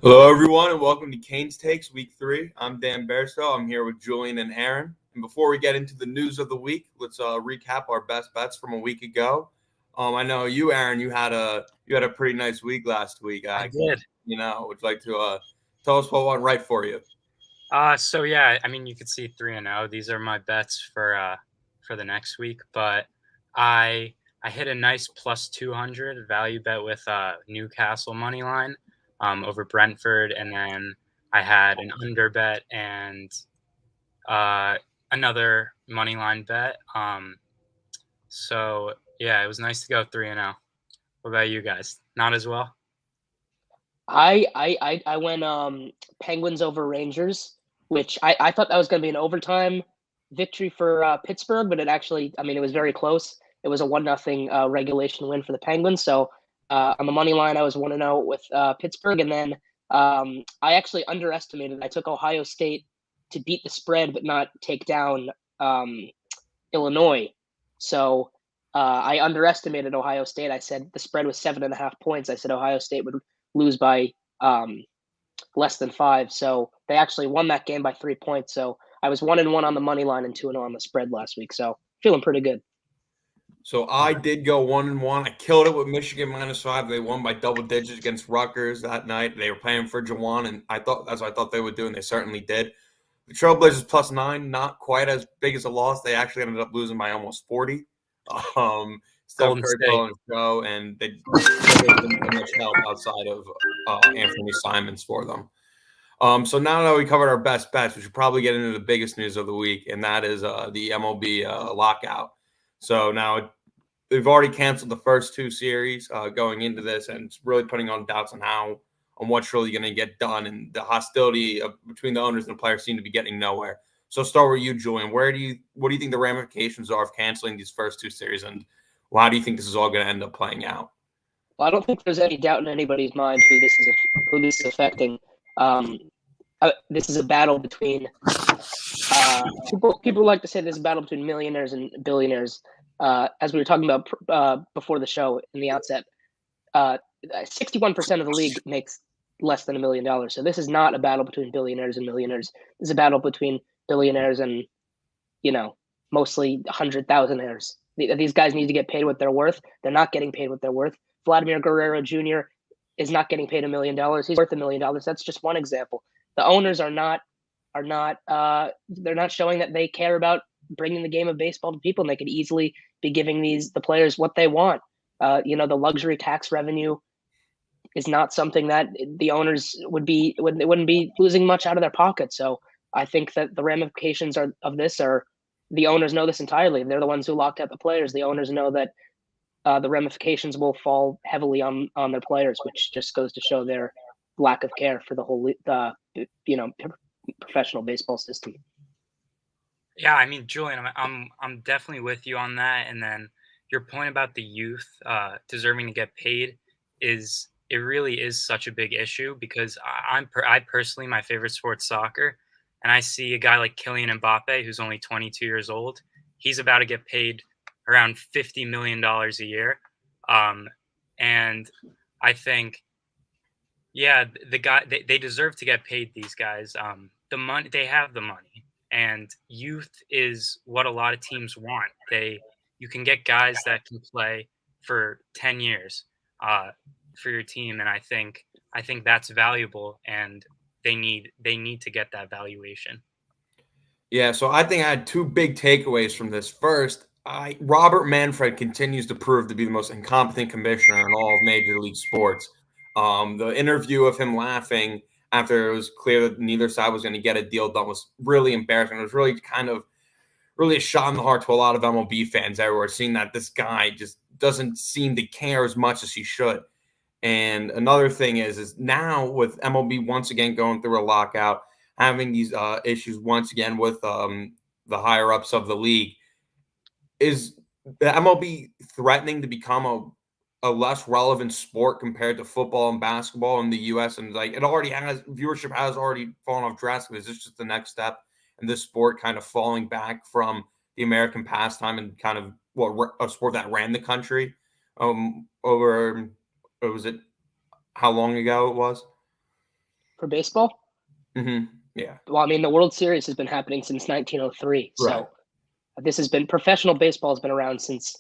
Hello, everyone, and welcome to Canes Takes Week 3. I'm Dan Beairsto. I'm here with Julian and Aaron. And before we get into the news of the week, let's recap our best bets from a week ago. I know you, Aaron, you had a pretty nice week last week. I did. Would you like to tell us what went right for you? So yeah, I mean, you could see 3-0. These are my bets for the next week, but I hit a nice plus 200 value bet with Newcastle Moneyline over Brentford, and then I had an under bet and another Moneyline bet. So yeah, it was nice to go 3-0. What about you guys? Not as well? I went Penguins over Rangers, which I thought that was going to be an overtime victory for Pittsburgh, but it actually, I mean, it was very close. It was a 1-0 regulation win for the Penguins. So on the money line, I was 1-0 with Pittsburgh, and then I actually underestimated. I took Ohio State to beat the spread, but not take down Illinois. So I underestimated Ohio State. I said the spread was 7.5 points. I said Ohio State would lose by less than 5. So they actually won that game by 3 points. So I was 1-1 on the money line and 2-0 on the spread last week. So feeling pretty good. So I did go 1-1. I killed it with Michigan -5. They won by double digits against Rutgers that night. They were playing for Jawan, and that's what I thought they would do, and they certainly did. The Trailblazers +9, not quite as big as a loss. They actually ended up losing by almost 40. Steph Curry go, and they didn't much help outside of Anthony Simons for them. So now that we covered our best bets, we should probably get into the biggest news of the week, and that is the MLB lockout. So now they've already canceled the first 2 series going into this, and it's really putting on doubts on what's really going to get done. And the hostility between the owners and the players seem to be getting nowhere. So start with you, Julian. What do you think the ramifications are of canceling these first 2 series, and how do you think this is all going to end up playing out? Well, I don't think there's any doubt in anybody's mind who this is affecting. This is a battle between people like to say this is a battle between millionaires and billionaires. As we were talking about before the show in the outset, 61% of the league makes less than $1 million. So this is not a battle between billionaires and millionaires. This is a battle between billionaires and, mostly 100,000aires. These guys need to get paid what they're worth. They're not getting paid what they're worth. Vladimir Guerrero Jr. is not getting paid $1 million. He's worth $1 million. That's just one example. The owners are not they're not showing that they care about bringing the game of baseball to people, and they could easily be giving the players what they want. The luxury tax revenue is not something that the owners wouldn't be losing much out of their pocket. So I think that the ramifications of this are, the owners know this entirely. They're the ones who locked out the players. The owners know that the ramifications will fall heavily on their players, which just goes to show their lack of care for the whole professional baseball system. Yeah, I mean, Julian, I'm definitely with you on that. And then your point about the youth deserving to get paid it really is such a big issue, because I personally, my favorite sport's soccer, and I see a guy like Kylian Mbappe, who's only 22 years old. He's about to get paid around $50 million a year. And I think, yeah, the guy, they deserve to get paid, these guys. The money, they have the money, and youth is what a lot of teams want. You can get guys that can play for 10 years for your team, and I think that's valuable, and they need to get that valuation. Yeah, so I think I had 2 big takeaways from this. First, Robert Manfred continues to prove to be the most incompetent commissioner in all of Major League Sports. The interview of him laughing after it was clear that neither side was going to get a deal done was really embarrassing. It was really a shot in the heart to a lot of MLB fans everywhere, seeing that this guy just doesn't seem to care as much as he should. And another thing is now with MLB once again going through a lockout, having these issues once again with the higher ups of the league, is the MLB threatening to become a less relevant sport compared to football and basketball in the U.S. And like it already has viewership has already fallen off drastically. Is this just the next step in this sport kind of falling back from the American pastime and kind of a sport that ran the country over was it how long ago it was For baseball? Yeah. Well, I mean, the World Series has been happening since 1903. Right. So this has been professional baseball has been around since,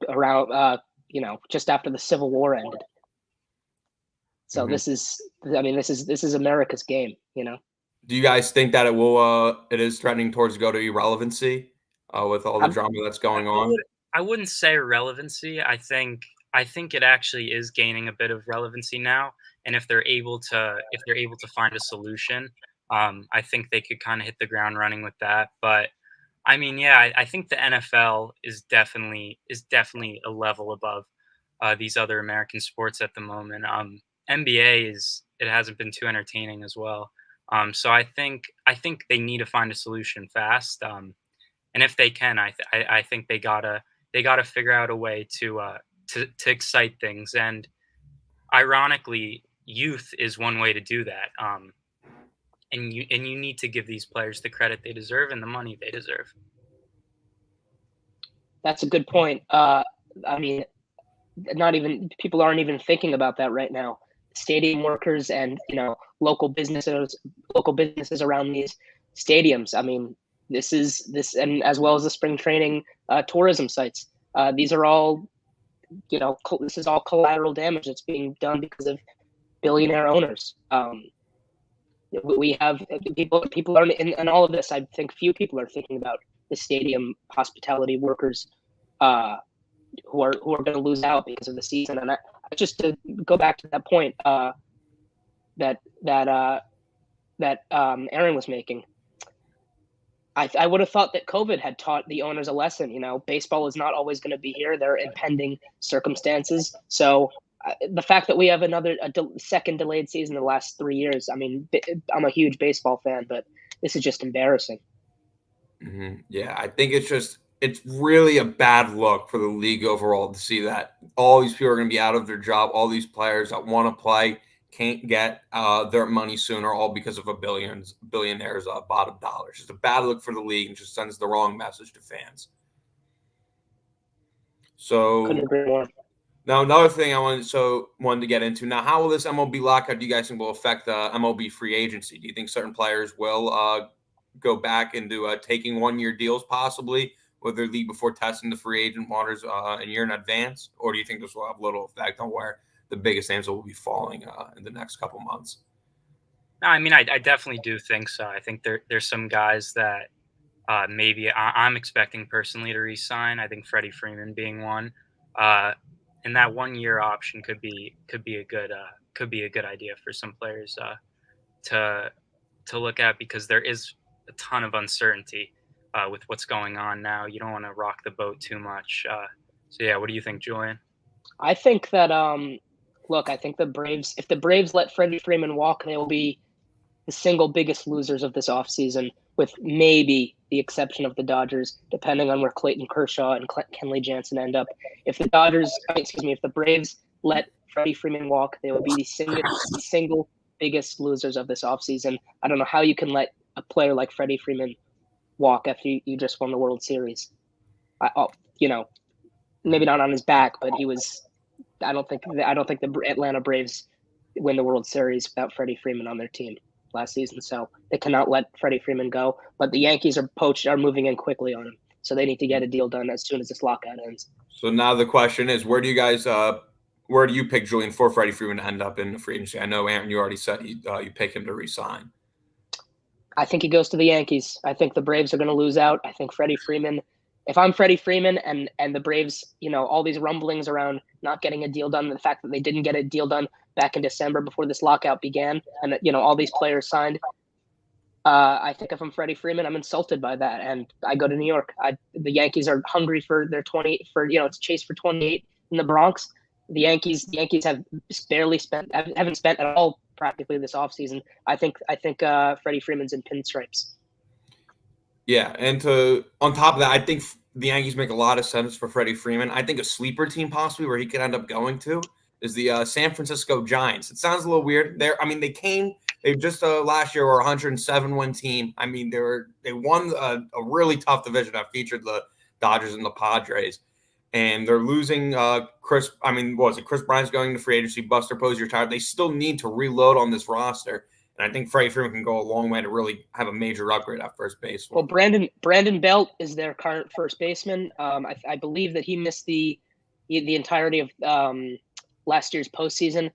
around, just after the Civil War ended. So this is America's game, Do you guys think that it is trending towards go to irrelevancy with all the drama that's going on? I wouldn't say relevancy. I think it actually is gaining a bit of relevancy now. And if they're able to find a solution, I think they could kind of hit the ground running with that. But I mean, yeah, I think the NFL is definitely a level above these other American sports at the moment. NBA it hasn't been too entertaining as well. So I think they need to find a solution fast. And if they can, I think they gotta figure out a way to excite things. And ironically, youth is one way to do that. And you need to give these players the credit they deserve and the money they deserve. That's a good point. I mean, people aren't even thinking about that right now. Stadium workers and local businesses around these stadiums. I mean, this and as well as the spring training tourism sites. These are all, this is all collateral damage that's being done because of billionaire owners. We have people are in all of this. I think few people are thinking about the stadium hospitality workers who are going to lose out because of the season. And just to go back to that point that Aaron was making, I would have thought that COVID had taught the owners a lesson. Baseball is not always going to be here. There are impending circumstances. So the fact that we have a second delayed season in the last 3 years, I mean, I'm a huge baseball fan, but this is just embarrassing. Yeah, I think it's really a bad look for the league overall to see that all these people are going to be out of their job. All these players that want to play can't get their money sooner, all because of a billionaires' bottom dollar. It's just a bad look for the league and just sends the wrong message to fans. So couldn't agree more. Now, another thing I wanted to get into. Now, how will this MLB lockout, do you guys think, will affect the MLB free agency? Do you think certain players will go back into taking 1-year deals possibly with their league before testing the free agent waters a year in advance? Or do you think this will have little effect on where the biggest names will be falling in the next couple months? No, I mean, I definitely do think so. I think there's some guys that maybe I'm expecting personally to re-sign. I think Freddie Freeman being one. And that 1-year option could be a good idea for some players to look at, because there is a ton of uncertainty with what's going on now. You don't want to rock the boat too much. So yeah, what do you think, Julian? I think that I think if the Braves let Freddie Freeman walk, they will be the single biggest losers of this offseason, with maybe the exception of the Dodgers, depending on where Clayton Kershaw and Kenley Jansen end up. If the Braves let Freddie Freeman walk, they will be the single biggest losers of this offseason. I don't know how you can let a player like Freddie Freeman walk after you just won the World Series. Maybe not on his back, but he was. I don't think the Atlanta Braves win the World Series without Freddie Freeman on their team last season, so they cannot let Freddie Freeman go. But the Yankees are moving in quickly on him, so they need to get a deal done as soon as this lockout ends. So now the question is, where do you pick, Julian, for Freddie Freeman to end up in the free agency? I know, Aaron, you already said you pick him to re-sign. I think he goes to the Yankees. I think the Braves are going to lose out. I think Freddie Freeman. If I'm Freddie Freeman and the Braves, all these rumblings around not getting a deal done, the fact that they didn't get a deal done back in December before this lockout began, and all these players signed, I think if I'm Freddie Freeman, I'm insulted by that, and I go to New York. The Yankees are hungry for their 20 for it's chase for 28 in the Bronx. The Yankees have barely haven't spent at all practically this offseason. I think Freddie Freeman's in pinstripes. Yeah, and on top of that, I think the Yankees make a lot of sense for Freddie Freeman. I think a sleeper team possibly where he could end up going to is the San Francisco Giants. It sounds a little weird. They just last year were a 107-win team. I mean, they won a really tough division that featured the Dodgers and the Padres. And they're losing Chris Bryant's going to free agency, Buster Posey retired. They still need to reload on this roster. And I think Freddie Freeman can go a long way to really have a major upgrade at first base. Well, Brandon Belt is their current first baseman. I believe that he missed the entirety of last year's postseason.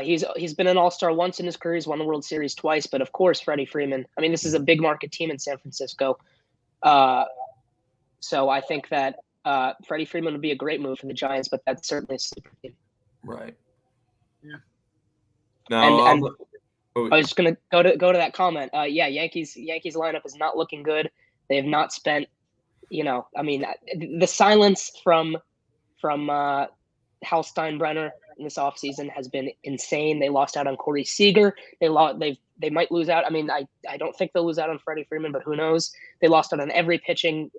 He's been an all-star once in his career. He's won the World Series twice. But, of course, Freddie Freeman. I mean, this is a big market team in San Francisco. So I think that Freddie Freeman would be a great move for the Giants, but that's certainly a sleeper team. Right. Yeah. Now, I was just gonna go to that comment. Yankees lineup is not looking good. They have not spent, the silence from Hal Steinbrenner in this offseason has been insane. They lost out on Corey Seager. They might lose out. I mean, I don't think they'll lose out on Freddie Freeman, but who knows? They lost out on every pitching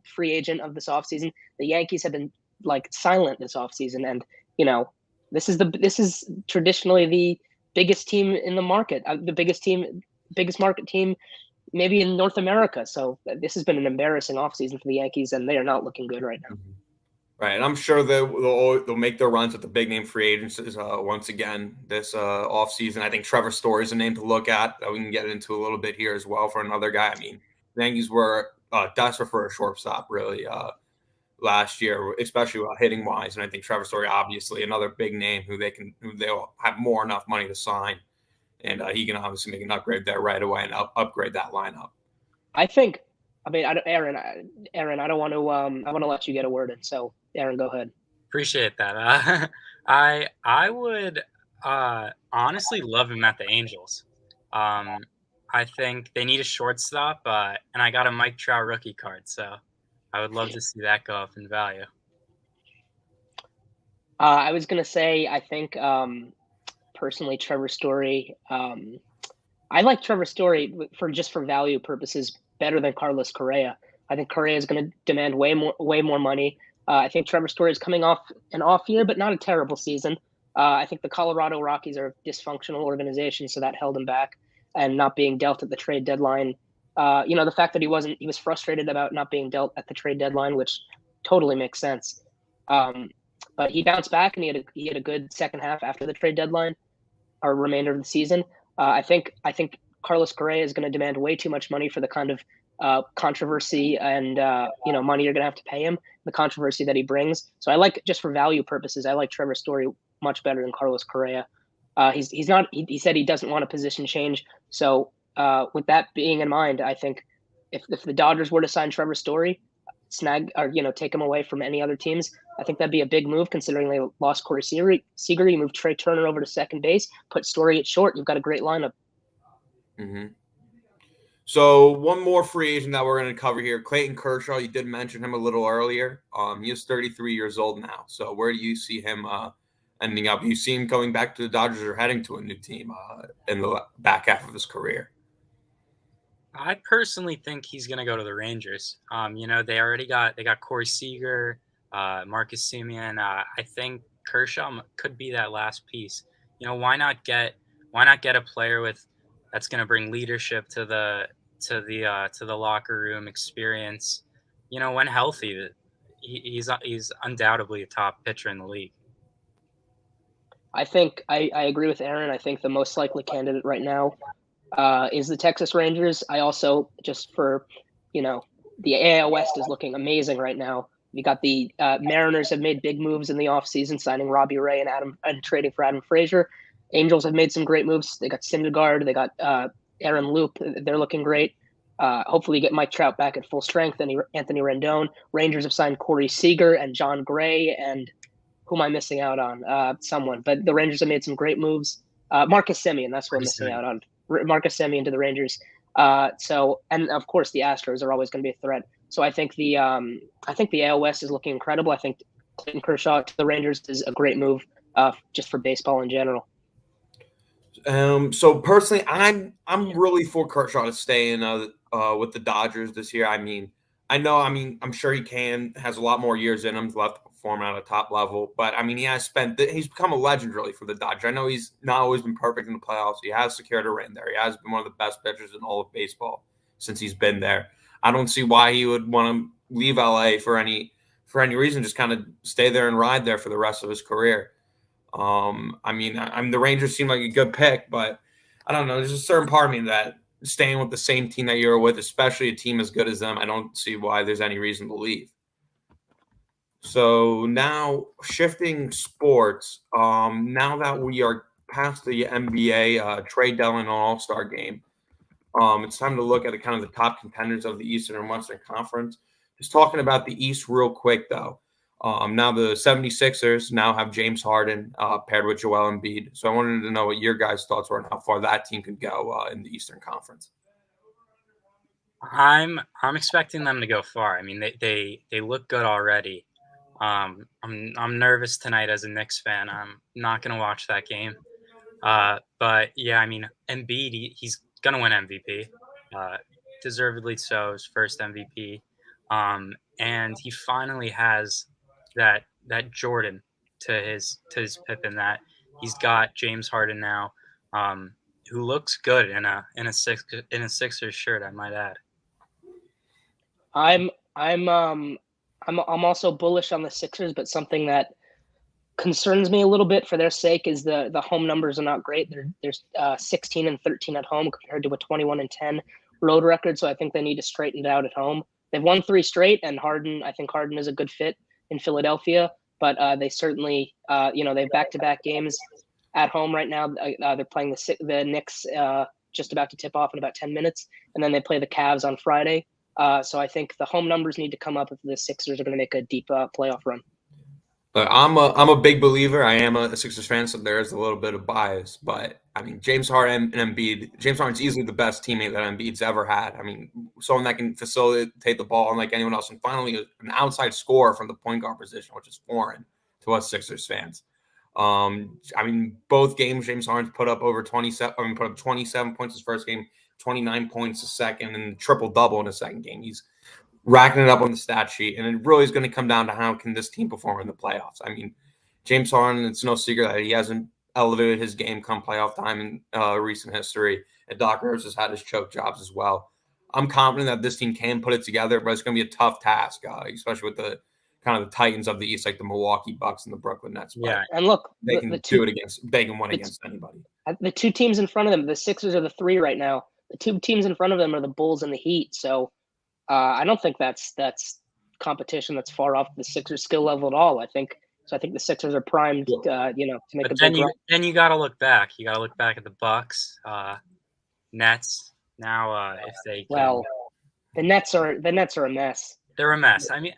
free agent of this offseason. The Yankees have been silent this offseason, and this is traditionally the biggest team in the market, the biggest market team maybe in North America. So this has been an embarrassing offseason for the Yankees, and they are not looking good right now. Right, and I'm sure they'll make their runs with the big name free agents once again this offseason. I think Trevor Story is a name to look at that we can get into a little bit here as well for another guy. I mean, the Yankees were desperate for a shortstop really last year, especially hitting wise, and I think Trevor Story obviously another big name who they'll have more enough money to sign, and he can obviously make an upgrade there right away and upgrade that lineup. Aaron, I don't want to. I want to let you get a word in. So, Aaron, go ahead. Appreciate that. I would honestly love him at the Angels. I think they need a shortstop, and I got a Mike Trout rookie card, so I would love to see that go up in value. I was gonna say, I think personally, Trevor Story. I like Trevor Story for value purposes better than Carlos Correa. I think Correa is going to demand way more money. I think Trevor Story is coming off an off year, but not a terrible season. I think the Colorado Rockies are a dysfunctional organization, so that held him back and not being dealt at the trade deadline. The fact that he was frustrated about not being dealt at the trade deadline, which totally makes sense. But he bounced back and he had a good second half after the trade deadline, or remainder of the season. I think Carlos Correa is going to demand way too much money for the kind of controversy and money you're going to have to pay him, the controversy that he brings. So I like, just for value purposes, I like Trevor Story much better than Carlos Correa. He said he doesn't want a position change. So with that being in mind, I think if the Dodgers were to sign Trevor Story, take him away from any other teams, I think that'd be a big move considering they lost Corey Seager. You move Trey Turner over to second base, put Story at short. You've got a great lineup. Mm-hmm. So one more free agent that we're going to cover here, Clayton Kershaw. You did mention him a little earlier. He is 33 years old now. So where do you see him ending up? You see him going back to the Dodgers or heading to a new team in the back half of his career? I personally think he's going to go to the Rangers. They got Corey Seager, Marcus Semien. I think Kershaw could be that last piece. Why not get a player that's going to bring leadership to the locker room, experience. When healthy, he's undoubtedly a top pitcher in the league. I think I agree with Aaron. I think the most likely candidate right now is the Texas Rangers. I also, just for, the AL West is looking amazing right now. You got the Mariners have made big moves in the offseason, signing Robbie Ray and trading for Adam Frazier. Angels have made some great moves. They got Syndergaard. They got Aaron Loop. They're looking great. Hopefully get Mike Trout back at full strength and Anthony Rendon. Rangers have signed Corey Seager and John Gray. And who am I missing out on? Someone. But the Rangers have made some great moves. Marcus Semien, that's what I'm missing out on. Marcus Semien to the Rangers. And of course the Astros are always going to be a threat. So I think the AL West is looking incredible. I think Clayton Kershaw to the Rangers is a great move, just for baseball in general. So personally, I'm really for Kershaw to stay in with the Dodgers this year. I'm sure he has a lot more years in him left to perform at a top level. But I mean, he's become a legend really for the Dodgers. I know he's not always been perfect in the playoffs. He has secured a ring there. He has been one of the best pitchers in all of baseball since he's been there. I don't see why he would want to leave LA for any reason. Just kind of stay there and ride there for the rest of his career. The Rangers seem like a good pick, but I don't know. There's a certain part of me that staying with the same team that you're with, especially a team as good as them, I don't see why there's any reason to leave. So now shifting sports, now that we are past the NBA trade deadline and All-Star game, it's time to look at the top contenders of the Eastern and Western Conference. Just talking about the East real quick, though. Now the 76ers now have James Harden paired with Joel Embiid. So I wanted to know what your guys' thoughts were on how far that team could go in the Eastern Conference. I'm expecting them to go far. I mean, they look good already. I'm nervous tonight as a Knicks fan. I'm not gonna watch that game. But yeah, I mean, Embiid, he's gonna win MVP. Deservedly so, his first MVP. And he finally has that Jordan to his Pippen, that he's got James Harden now, who looks good in a Sixers shirt, I might add. I'm also bullish on the Sixers, but something that concerns me a little bit for their sake is the home numbers are not great. They're 16 and 13 at home compared to a 21 and 10 road record. So I think they need to straighten it out at home. They've won 3 straight, and I think Harden is a good fit in Philadelphia, but they certainly, they have back-to-back games at home right now. They're playing the Knicks just about to tip off in about 10 minutes, and then they play the Cavs on Friday. So I think the home numbers need to come up if the Sixers are going to make a deep playoff run. I'm a big believer. I am a Sixers fan, so there is a little bit of bias. But I mean, James Harden and Embiid. James Harden's easily the best teammate that Embiid's ever had. I mean, someone that can facilitate the ball unlike anyone else, and finally an outside scorer from the point guard position, which is foreign to us Sixers fans. Both games James Harden's put up over 27. Put up 27 points his first game, 29 points the second, and triple double in the second game. He's racking it up on the stat sheet, and it really is going to come down to how can this team perform in the playoffs. I mean, James Harden, it's no secret that he hasn't elevated his game come playoff time in recent history, and Doc Rivers has had his choke jobs as well. I'm confident that this team can put it together, but it's going to be a tough task, especially with the kind of the Titans of the East, like the Milwaukee Bucks and the Brooklyn Nets. But yeah, and look, they can win against anybody. The 2 teams in front of them, the Sixers are the 3 right now. The 2 teams in front of them are the Bulls and the Heat. So I don't think that's competition that's far off the Sixers skill level at all. I think the Sixers are primed, to make a big run. Then you got to look back. You got to look back at the Bucks, Nets. Now, if they can... the Nets are a mess. They're a mess. I mean,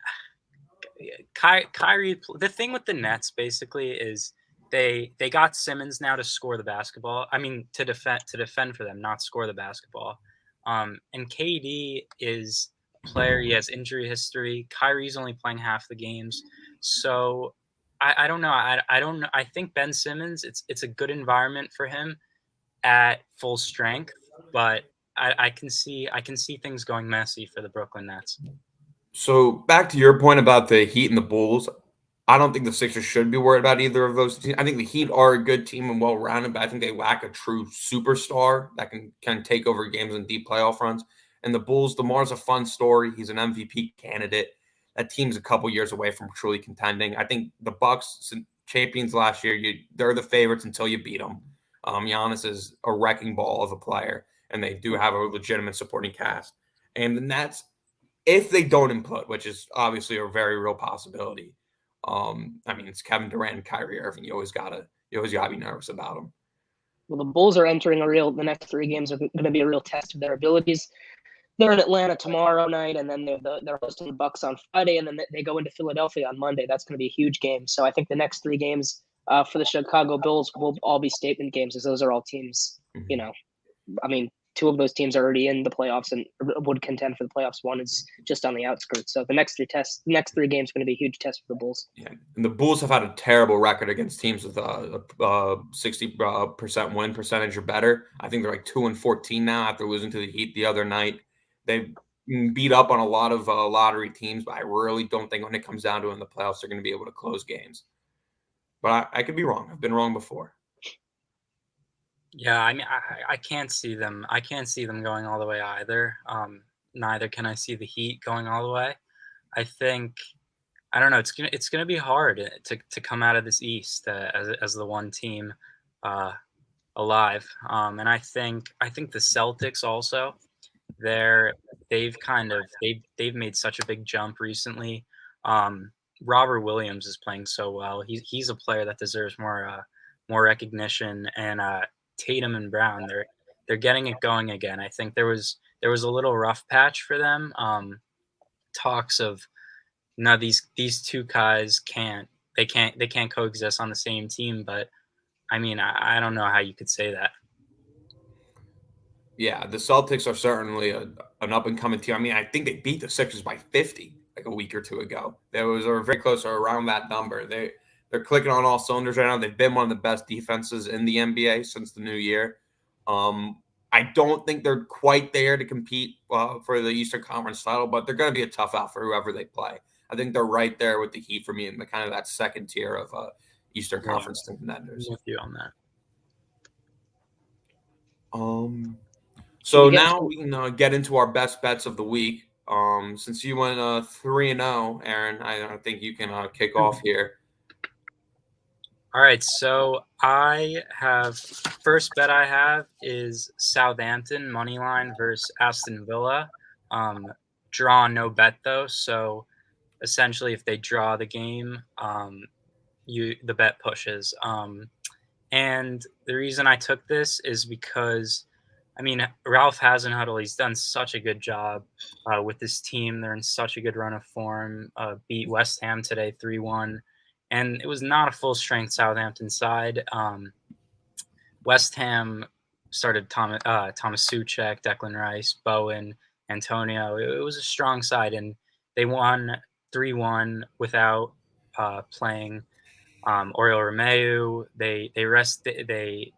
Kyrie. The thing with the Nets basically is they got Simmons now to score the basketball. I mean, to defend for them, not score the basketball. And KD is a player. He has injury history. Kyrie's only playing half the games. So I don't know. I don't know. I think Ben Simmons, it's a good environment for him at full strength, but I can see things going messy for the Brooklyn Nets. So back to your point about the Heat and the Bulls, I don't think the Sixers should be worried about either of those teams. I think the Heat are a good team and well-rounded, but I think they lack a true superstar that can take over games in deep playoff runs. And the Bulls, DeMar's a fun story. He's an MVP candidate. That team's a couple years away from truly contending. I think the Bucks, champions last year, they're the favorites until you beat them. Giannis is a wrecking ball of a player, and they do have a legitimate supporting cast. And the Nets, if they don't implode, which is obviously a very real possibility, it's Kevin Durant and Kyrie Irving. You always gotta be nervous about them. Well, the Bulls are entering the next 3 games are going to be a real test of their abilities. They're in Atlanta tomorrow night, and then they're hosting the Bucks on Friday, and then they go into Philadelphia on Monday. That's going to be a huge game. So I think the next 3 games for the Chicago Bulls will all be statement games, as those are all teams. two of those teams are already in the playoffs and would contend for the playoffs. One is just on the outskirts. So the next three games are going to be a huge test for the Bulls. Yeah, and the Bulls have had a terrible record against teams with a 60% win percentage or better. I think they're like 2-14 now after losing to the Heat the other night. They've beat up on a lot of lottery teams, but I really don't think when it comes down to it in the playoffs, they're going to be able to close games. But I could be wrong. I've been wrong before. Yeah, I mean, I can't see them. I can't see them going all the way either. Neither can I see the Heat going all the way. I think, I don't know. It's gonna be hard to come out of this East as the one team alive. And I think the Celtics also. They've made such a big jump recently. Robert Williams is playing so well. He's a player that deserves more recognition. And Tatum and Brown, they're getting it going again. I think there was a little rough patch for them. Talks of no, these two guys can't coexist on the same team. But I mean, I don't know how you could say that. Yeah, the Celtics are certainly an up-and-coming team. I mean, I think they beat the Sixers by 50 like a week or two ago. They were very close or around that number. They're clicking on all cylinders right now. They've been one of the best defenses in the NBA since the new year. I don't think they're quite there to compete for the Eastern Conference title, but they're going to be a tough out for whoever they play. I think they're right there with the Heat for me in the kind of that second tier of Eastern Conference contenders. I'm with you on that. So now we can get into our best bets of the week. Since you went 3-0, Aaron, I think you can kick off here. All right, so first bet I have is Southampton Moneyline versus Aston Villa. Draw no bet though, so essentially if they draw the game, the bet pushes. And the reason I took this is because, I mean, Ralph Hasenhuttl, he's done such a good job with this team. They're in such a good run of form. Beat West Ham today 3-1. And it was not a full-strength Southampton side. West Ham started Thomas Souček, Declan Rice, Bowen, Antonio. It was a strong side, and they won 3-1 without playing Oriol Romeu. They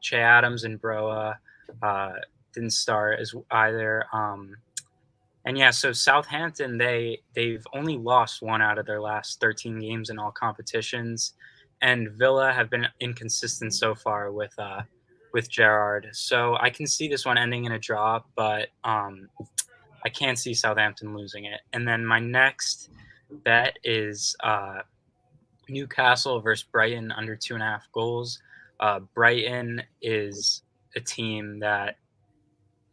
Che Adams and Broa didn't start as either. And yeah, so Southampton, they've only lost one out of their last 13 games in all competitions, and Villa have been inconsistent so far with Gerrard. So I can see this one ending in a draw, but I can't see Southampton losing it. And then my next bet is Newcastle versus Brighton under 2.5 goals. Brighton is a team that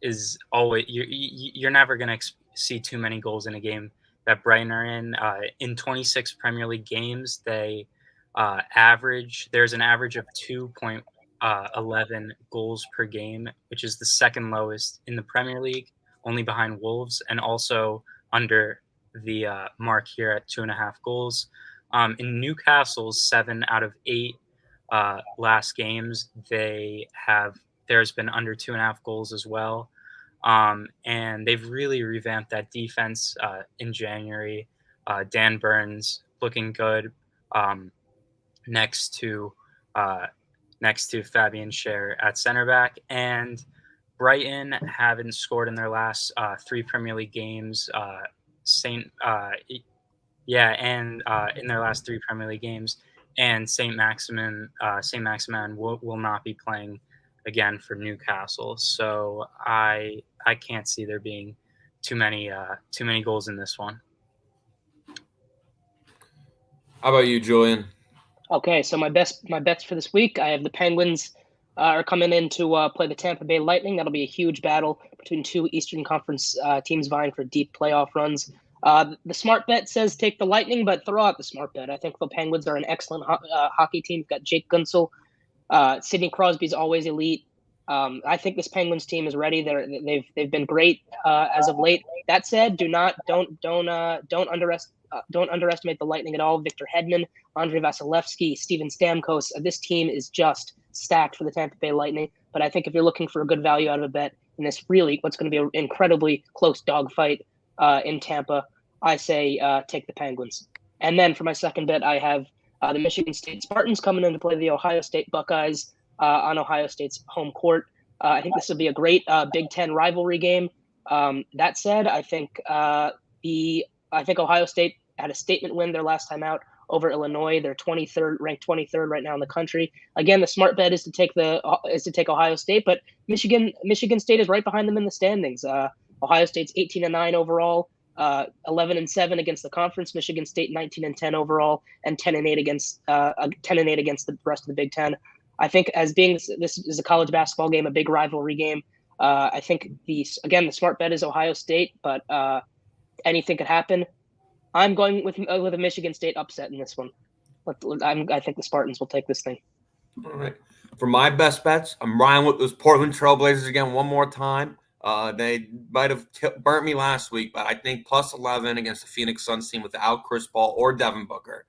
is always you're never going to see too many goals in a game that Brighton are in. In 26 Premier League games, they there's an average of 2.11 goals per game, which is the second lowest in the Premier League, only behind Wolves, and also under the mark here at 2.5 goals. In Newcastle's 7 out of 8 last games, there's been under 2.5 goals as well. And they've really revamped that defense in January. Dan Burns looking good next to Fabian Schär at center back. And Brighton haven't scored in their last 3 Premier League games. In their last 3 Premier League games, and Saint Maximin will not be playing again for Newcastle. So I can't see there being too many goals in this one. How about you, Julian? Okay, so my bets for this week, I have the Penguins are coming in to play the Tampa Bay Lightning. That'll be a huge battle between two Eastern Conference teams vying for deep playoff runs. The smart bet says take the Lightning, but throw out the smart bet. I think the Penguins are an excellent hockey team. You've got Jake Guentzel. Sidney Crosby's always elite. I think this Penguins team is ready. They've been great as of late. That said, don't underestimate the Lightning at all. Victor Hedman, Andrei Vasilevsky, Steven Stamkos. This team is just stacked for the Tampa Bay Lightning. But I think if you're looking for a good value out of a bet, in this really what's going to be an incredibly close dogfight in Tampa, I say take the Penguins. And then for my second bet, I have the Michigan State Spartans coming in to play the Ohio State Buckeyes on Ohio State's home court. I think this will be a great Big Ten rivalry game. That said, I think Ohio State had a statement win their last time out over Illinois. They're ranked 23rd right now in the country. Again, the smart bet is to take Ohio State, but Michigan State is right behind them in the standings. Ohio State's 18-9 overall, 11-7 against the conference. Michigan State 19-10 overall, and 10-8 against the rest of the Big Ten. I think as being this is a college basketball game, a big rivalry game. I think the smart bet is Ohio State, but anything could happen. I'm going with a Michigan State upset in this one. I think the Spartans will take this thing. All right. For my best bets, I'm riding with those Portland Trailblazers again one more time. They might have burnt me last week, but I think plus 11 against the Phoenix Suns team without Chris Paul or Devin Booker.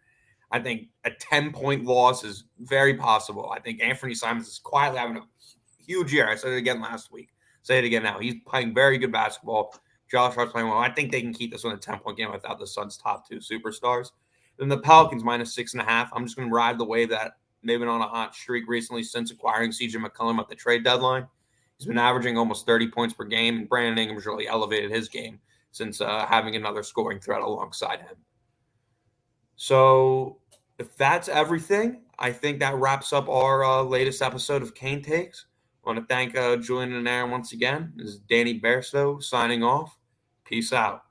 I think a 10-point loss is very possible. I think Anthony Simons is quietly having a huge year. I said it again last week. Say it again now. He's playing very good basketball. Josh Hart's playing well. I think they can keep this one a 10-point game without the Suns' top two superstars. Then the Pelicans minus 6.5. I'm just going to ride the wave that they've been on a hot streak recently since acquiring C.J. McCollum at the trade deadline. He's been averaging almost 30 points per game, and Brandon Ingram's really elevated his game since having another scoring threat alongside him. So if that's everything, I think that wraps up our latest episode of Kane Takes. I want to thank Julian and Aaron once again. This is Danny Beairsto signing off. Peace out.